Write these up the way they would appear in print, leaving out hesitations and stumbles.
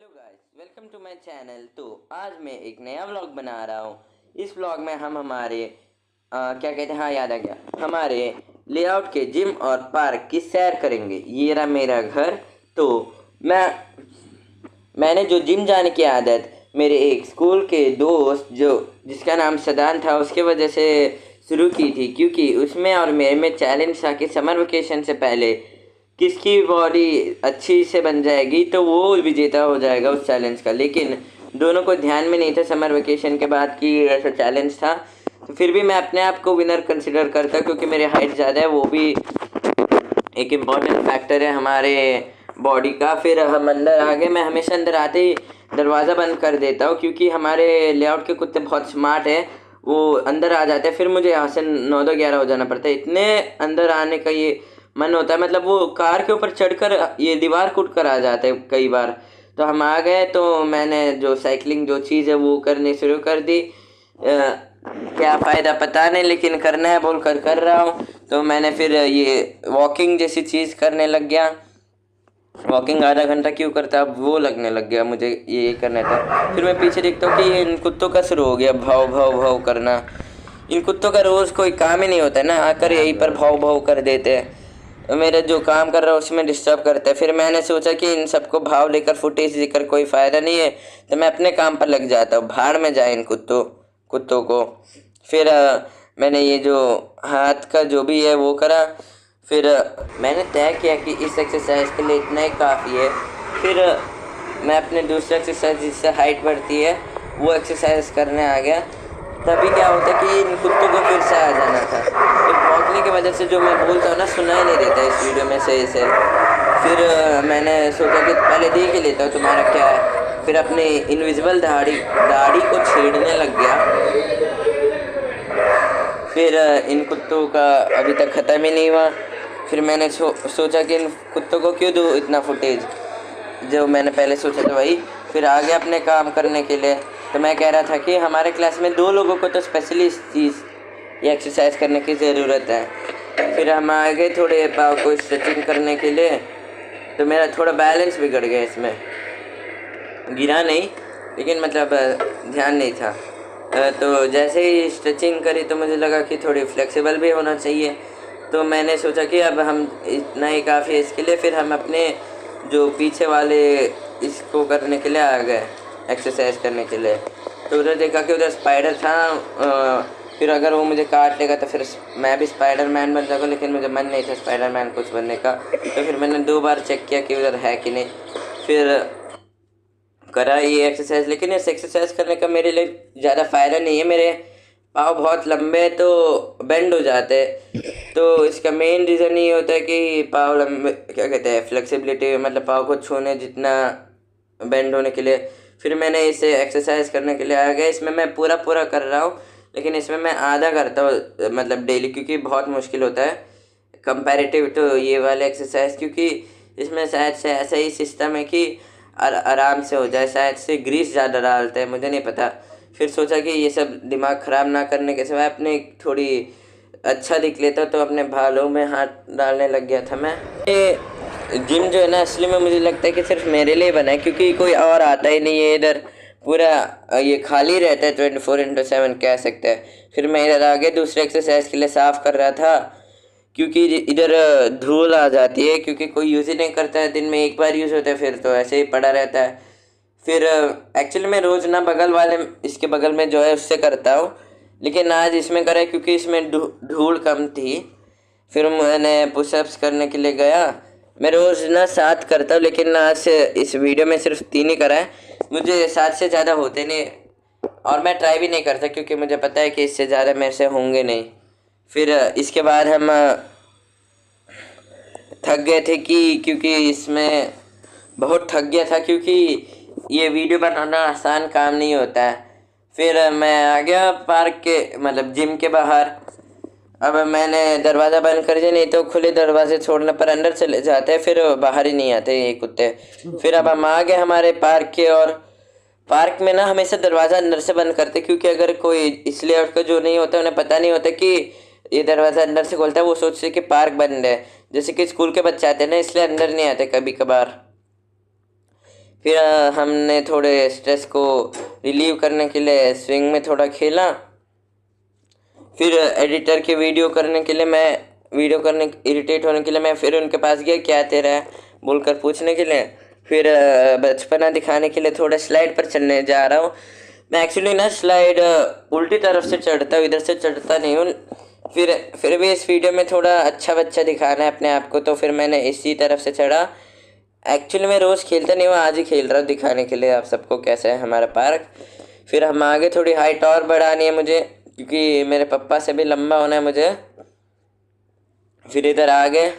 Hello guys, welcome to my channel. तो आज मैं एक नया व्लॉग बना रहा हूँ। इस व्लॉग में हम हमारे क्या कहते हैं, हाँ याद आ गया, हमारे लेआउट के जिम और पार्क की सैर करेंगे। ये रहा मेरा घर। तो मैंने जो जिम जाने की आदत मेरे एक स्कूल के दोस्त जो जिसका नाम सदान था उसके वजह से शुरू की थी, क्योंकि उसमें और मेरे में चैलेंज था कि समर वेकेशन से पहले किसकी बॉडी अच्छी से बन जाएगी तो वो विजेता हो जाएगा उस चैलेंज का। लेकिन दोनों को ध्यान में नहीं था समर वेकेशन के बाद कि ऐसा चैलेंज था। तो फिर भी मैं अपने आप को विनर कंसिडर करता, क्योंकि मेरी हाइट ज़्यादा है, वो भी एक इम्पॉर्टेंट फैक्टर है हमारे बॉडी का। फिर हम अंदर आ गए। मैं हमेशा अंदर आते ही दरवाज़ा बंद कर देता हूँ, क्योंकि हमारे लेआउट के कुत्ते बहुत स्मार्ट हैं, वो अंदर आ जाते हैं। फिर मुझे यहाँ से 9-11 हो जाना पड़ता है, इतने अंदर आने का ये मन होता है। मतलब वो कार के ऊपर चढ़कर ये दीवार कूद कर आ जाते हैं कई बार। तो हम आ गए, तो मैंने जो साइकिलिंग जो चीज़ है वो करनी शुरू कर दी। क्या फ़ायदा पता नहीं, लेकिन करना है बोल कर रहा हूँ। तो मैंने फिर ये वॉकिंग जैसी चीज़ करने लग गया। वॉकिंग आधा घंटा क्यों करता, अब वो लगने लग गया मुझे ये करना था। फिर मैं पीछे देखता हूँ कि इन कुत्तों का शुरू हो गया भाव भाव भाव करना। इन कुत्तों का रोज़ कोई काम ही नहीं होता है ना, आकर यहीं पर भाव भाव कर देते हैं, मेरे जो काम कर रहा है उसमें डिस्टर्ब करते हैं। फिर मैंने सोचा कि इन सबको भाव लेकर फुटेज देकर कोई फ़ायदा नहीं है, तो मैं अपने काम पर लग जाता हूँ। भाड़ में जाए इन कुत्तों को। फिर मैंने ये जो हाथ का जो भी है वो करा। फिर मैंने तय किया कि इस एक्सरसाइज के लिए इतना ही काफ़ी है। फिर मैं अपने दूसरे एक्सरसाइज जिससे हाइट बढ़ती है वो एक्सरसाइज करने आ गया। तभी क्या होता है कि इन कुत्तों को फिर से आ जाना था। तो भौंकने की वजह से जो मैं बोलता हूँ ना सुनाई नहीं देता इस वीडियो में सही से। फिर मैंने सोचा कि पहले देख ही लेता हूँ तुम्हारा क्या है। फिर अपनी इनविजिबल दाढ़ी को छेड़ने लग गया। फिर इन कुत्तों का अभी तक ख़त्म ही नहीं हुआ। फिर मैंने सोचा कि इन कुत्तों को क्यों दूँ इतना फुटेज, जो मैंने पहले सोचा था वही। फिर आ गया अपने काम करने के लिए। तो मैं कह रहा था कि हमारे क्लास में 2 लोगों को तो स्पेशली इस चीज़ ये एक्सरसाइज करने की ज़रूरत है। फिर हम आ गए थोड़े पाव को स्ट्रेचिंग करने के लिए। तो मेरा थोड़ा बैलेंस बिगड़ गया, इसमें गिरा नहीं, लेकिन मतलब ध्यान नहीं था। तो जैसे ही स्ट्रेचिंग करी तो मुझे लगा कि थोड़ी फ्लेक्सिबल भी होना चाहिए। तो मैंने सोचा कि अब हम इतना ही काफ़ी है इसके लिए। फिर हम अपने जो पीछे वाले इसको करने के लिए आ गए, एक्सरसाइज करने के लिए। तो उधर देखा कि उधर स्पाइडर था। फिर अगर वो मुझे काट लेगा तो फिर मैं भी स्पाइडरमैन बन जाऊँगा, लेकिन मुझे मन नहीं था स्पाइडरमैन कुछ बनने का। तो फिर मैंने 2 बार चेक किया कि उधर है कि नहीं। फिर करा ये एक्सरसाइज, लेकिन इस एक्सरसाइज करने का मेरे लिए ज़्यादा फ़ायदा नहीं है। मेरे पाँव बहुत लंबे तो बेंड हो जाते हैं। तो इसका मेन रीज़न ये होता है कि पाँव लंबे, क्या कहते हैं, फ्लेक्सिबिलिटी, मतलब पाँव को छूने जितना बेंड होने के लिए। फिर मैंने इसे एक्सरसाइज करने के लिए आ गया। इसमें मैं पूरा कर रहा हूँ, लेकिन इसमें मैं आधा करता हूँ मतलब डेली, क्योंकि बहुत मुश्किल होता है कंपैरेटिव टू ये वाले एक्सरसाइज। क्योंकि इसमें शायद से ऐसा ही सिस्टम है कि आराम से हो जाए, शायद से ग्रीस ज़्यादा डालते हैं, मुझे नहीं पता। फिर सोचा कि ये सब दिमाग ख़राब ना करने के सिवाय अपने थोड़ी अच्छा दिख लेता, तो अपने बालों में हाथ डालने लग गया था मैं। ये जिम जो है ना, असली में मुझे लगता है कि सिर्फ मेरे लिए बना है, क्योंकि कोई और आता ही नहीं है इधर। पूरा ये खाली रहता है, 24/7 कह सकते हैं। फिर मैं इधर आगे दूसरे एक्सरसाइज के लिए साफ़ कर रहा था, क्योंकि इधर धूल आ जाती है, क्योंकि कोई यूज़ ही नहीं करता है। दिन में एक बार यूज़ होता है, फिर तो ऐसे ही पड़ा रहता है। फिर एक्चुअली मैं रोज़ ना बगल वाले इसके बगल में जो है उससे करता हूँ, लेकिन आज इसमें करा क्योंकि इसमें धूल कम थी। फिर मैंने पुशअप्स करने के लिए गया। मैं रोज़ ना 7 करता हूँ, लेकिन आज से इस वीडियो में सिर्फ 3 ही करा है। मुझे 7 से ज़्यादा होते नहीं, और मैं ट्राई भी नहीं करता, क्योंकि मुझे पता है कि इससे ज़्यादा मेरे से होंगे नहीं। फिर इसके बाद हम थक गए थे क्योंकि इसमें बहुत थक गया था, क्योंकि ये वीडियो बनाना आसान काम नहीं होता है। फिर मैं आ गया पार्क के, मतलब जिम के बाहर। अब मैंने दरवाज़ा बंद कर दिया, नहीं तो खुले दरवाजे छोड़ने पर अंदर चले जाते हैं, फिर बाहर ही नहीं आते ये कुत्ते। फिर अब हम आ गए हमारे पार्क के, और पार्क में ना हमेशा दरवाज़ा अंदर से बंद करते, क्योंकि अगर कोई इसलिए का जो नहीं होता, उन्हें पता नहीं होता कि ये दरवाज़ा अंदर से खोलता है, वो सोचते कि पार्क बंद है। जैसे कि स्कूल के बच्चे आते हैं ना, इसलिए अंदर नहीं आते कभी कभार। फिर हमने थोड़े स्ट्रेस को रिलीव करने के लिए स्विंग में थोड़ा खेला। फिर एडिटर के वीडियो करने इरिटेट होने के लिए मैं फिर उनके पास गया, क्या तेरा है बोलकर पूछने के लिए। फिर बचपना दिखाने के लिए थोड़ा स्लाइड पर चढ़ने जा रहा हूँ। मैं एक्चुअली ना स्लाइड उल्टी तरफ से चढ़ता हूँ, इधर से चढ़ता नहीं हूँ। फिर भी इस वीडियो में थोड़ा अच्छा बच्चा दिखाना है अपने आप को, तो फिर मैंने इसी तरफ से चढ़ा। एक्चुअली मैं रोज़ खेलता नहीं हूँ, आज ही खेल रहा हूँ दिखाने के लिए आप सबको कैसा है हमारा पार्क। फिर हम आगे थोड़ी हाइट और बढ़ानी है मुझे, क्योंकि मेरे पापा से भी लंबा होना है मुझे। फिर इधर आ गए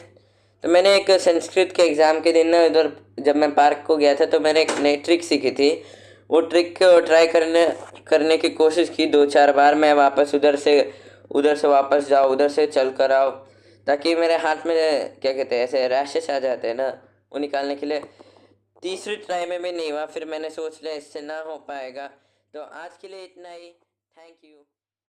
तो मैंने एक संस्कृत के एग्ज़ाम के दिन ना इधर जब मैं पार्क को गया था तो मैंने एक नई ट्रिक सीखी थी। वो ट्रिक को ट्राई करने की कोशिश की 2-4 बार। मैं वापस उधर से वापस जाओ, उधर से चल कर आओ, ताकि मेरे हाथ में क्या कहते हैं ऐसे रैशेस आ जाते हैं ना, वो निकालने के लिए। तीसरी ट्राई में भी नहीं हुआ। फिर मैंने सोच लिया इससे ना हो पाएगा, तो आज के लिए इतना ही। Thank you.